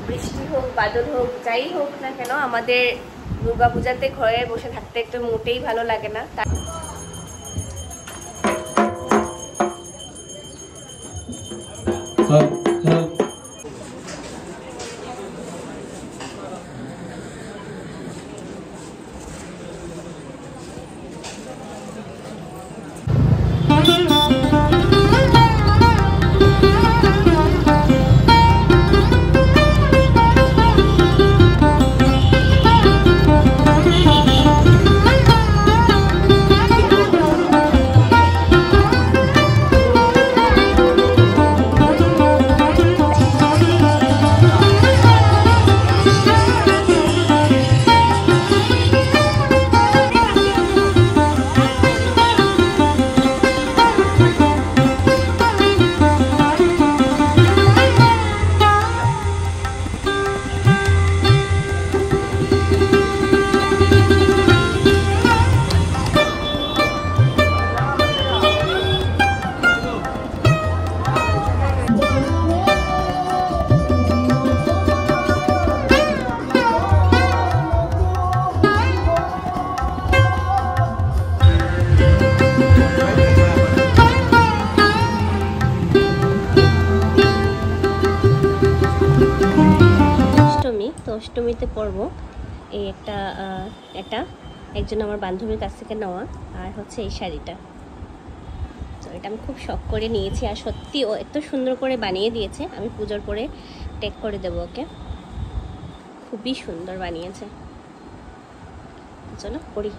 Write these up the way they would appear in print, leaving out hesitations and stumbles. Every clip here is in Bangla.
বৃষ্টি হোক বাদল হোক যাই হোক না কেন আমাদের দুর্গা পূজাতে ঘরে বসে থাকতে একটু মোটেই ভালো লাগে না। অষ্টমীতে পরব এই এটা একজন আমার বান্ধবীর কাছ থেকে নেওয়া, আর হচ্ছে এই শাড়িটা। তো এটা আমি খুব শখ করে নিয়েছি, আর সত্যি ও এত সুন্দর করে বানিয়ে দিয়েছে। আমি পুজোর পরে টেক করে দেবো ওকে, খুবই সুন্দর বানিয়েছে। চলো পরি।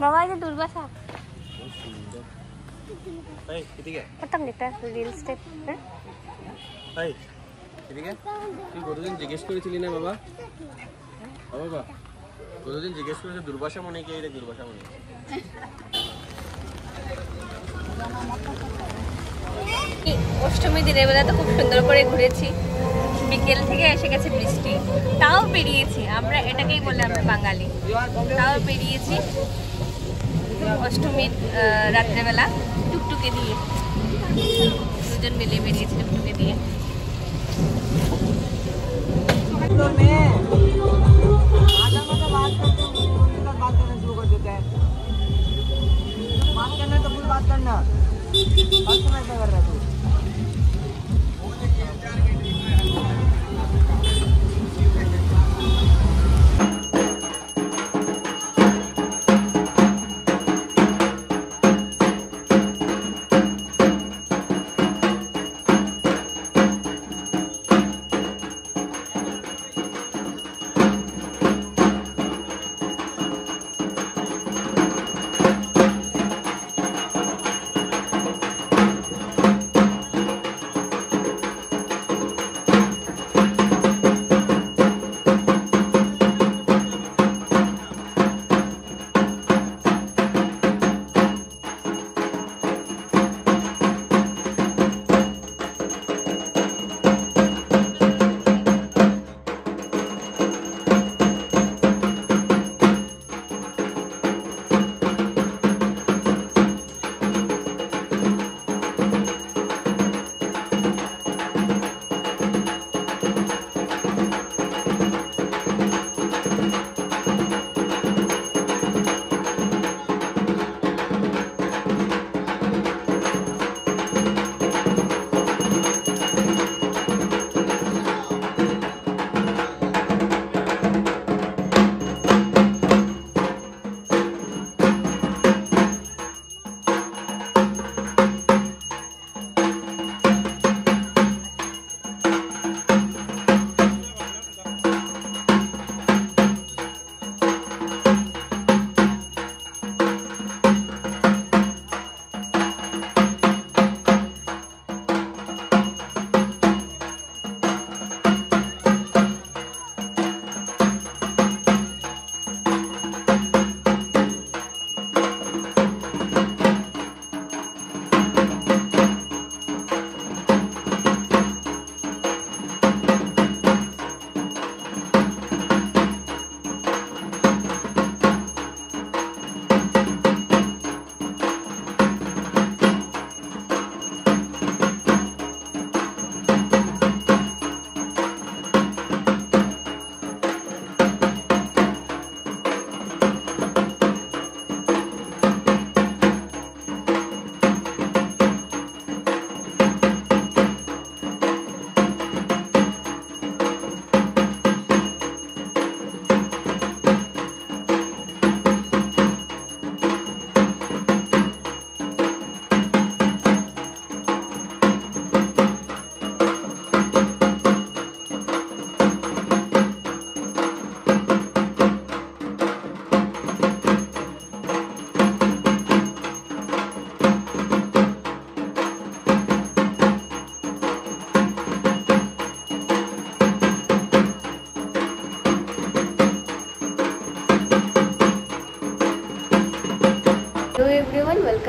বাবা যে দুর্বাসা এই এদিকে কতম নিতে রিল স্টেপ হ্যাঁ এই এদিকে তুই কতদিন জিজ্ঞেস করেছিলি না বাবা বাবা কতদিন জিজ্ঞেস করেছিস দুর্বাসা মনে কি এটা দুর্বাসা মনে অষ্টমী দিনের বেলা তো খুব সুন্দর করে ঘুরেছি, বিকেল থেকে এসে গেছে বৃষ্টি, তাও বেরিয়েছি আমরা, এটাকেই বলে আমরা বাঙালি, তাও বেরিয়েছি অষ্টমীর রাত্রেবেলা টুকটুকে দিয়ে, দুজন মিলে বেরিয়েছি টুকটুকে দিয়ে।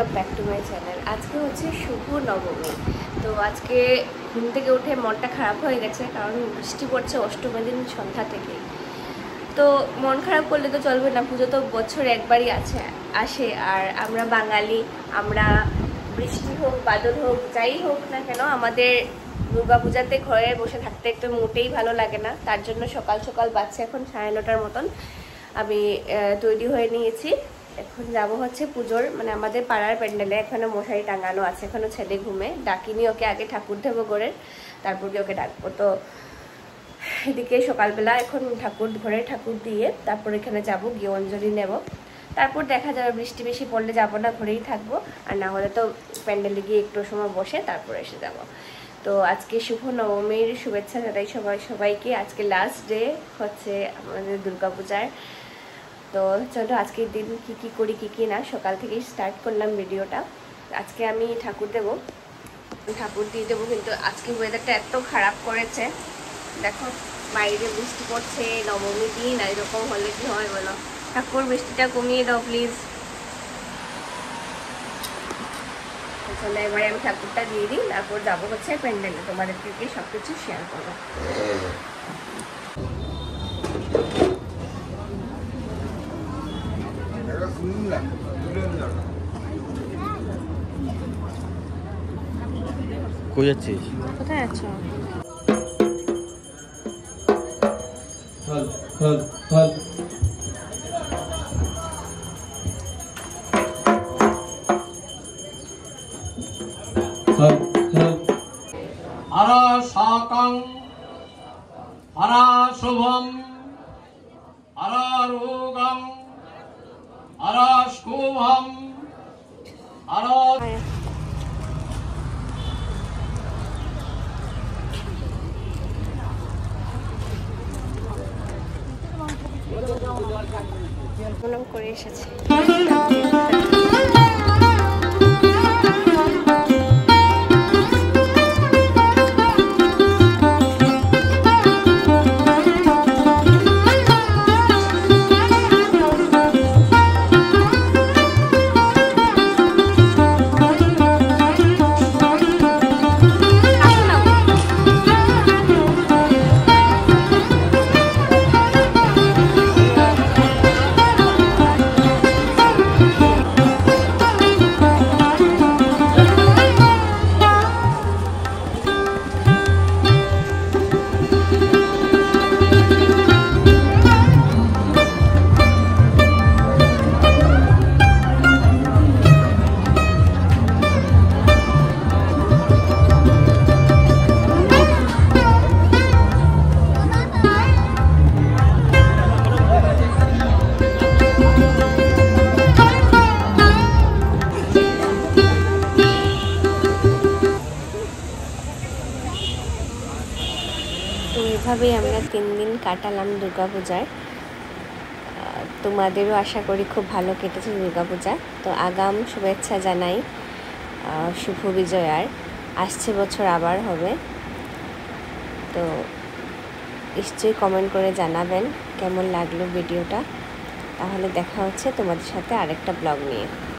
Welcome back to my channel. আজকে হচ্ছে শুভ নবমী। তো আজকে ঘুম থেকে উঠে মনটা খারাপ হয়ে গেছে, কারণ বৃষ্টি পড়ছে অষ্টমীর দিন সন্ধ্যা থেকেই। তো মন খারাপ করলে তো চলবে না, পুজো তো বছরে একবারই আসে। আর আমরা বাঙালি, আমরা বৃষ্টি হোক বাদল হোক যাই হোক না কেন, আমাদের দুর্গাপূজাতে ঘরে বসে থাকতে একটু মোটেই ভালো লাগে না। তার জন্য সকাল সকাল বাচ্চা এখন 9:30টার মতন, আমি তৈরি হয়ে নিয়েছি। এখন যাব হচ্ছে পুজোর, মানে আমাদের পাড়ার প্যান্ডেলে। এখানে মশারি টাঙানো আছে, এখনো ছেলে ঘুমে, ডাকিনি ওকে, আগে ঠাকুর দেবো ঘরের, তারপর ওকে ডাকবো। তো এদিকে সকালবেলা এখন ঘরে ঠাকুর দিয়ে তারপর এখানে যাব, গিয়ে অঞ্জলি নেব। তারপর দেখা যাবে, বৃষ্টি বেশি পড়লে যাবো না, ঘরেই থাকবো। আর না হলে তো প্যান্ডেলে গিয়ে একটু সময় বসে তারপর এসে যাব। তো আজকে শুভ নবমীর শুভেচ্ছা জানাই সবাইকে। আজকে লাস্ট ডে হচ্ছে আমাদের দুর্গাপূজার। তো চলো আজকের দিন কি করি কি না, সকাল থেকেই স্টার্ট করলাম ভিডিওটা। আজকে আমি ঠাকুর দিয়ে দেবো, কিন্তু আজকে ওয়েদারটা এত খারাপ করেছে। দেখো বাইরে বৃষ্টি পড়ছে, নবমী দিন, আর এরকম হলে কি হয় বলো? ঠাকুর বৃষ্টিটা কমিয়ে দাও প্লিজ। চলো এবারে আমি ঠাকুরটা দিয়ে দিই, তারপর যাবো হচ্ছে প্যান্ডেলে, তোমাদেরকে সব কিছু শেয়ার করবো। কই যাচ্ছিস? কোথায় আছো? হরা শাকং হরা শুভম হরা রোগং হরা শুভম হরা। প্রণাম করে এসেছি। তো এভাবেই আমরা 3 দিন কাটালাম দুর্গাপূজার। তোমাদেরও আশা করি খুব ভালো কেটেছে দুর্গাপূজা। তো আগাম শুভেচ্ছা জানাই শুভ বিজয়ার। আসছে বছর আবার হবে। তো নিশ্চয়ই কমেন্ট করে জানাবেন কেমন লাগলো ভিডিওটা। তাহলে দেখা হচ্ছে তোমাদের সাথে আরেকটা ব্লগ নিয়ে।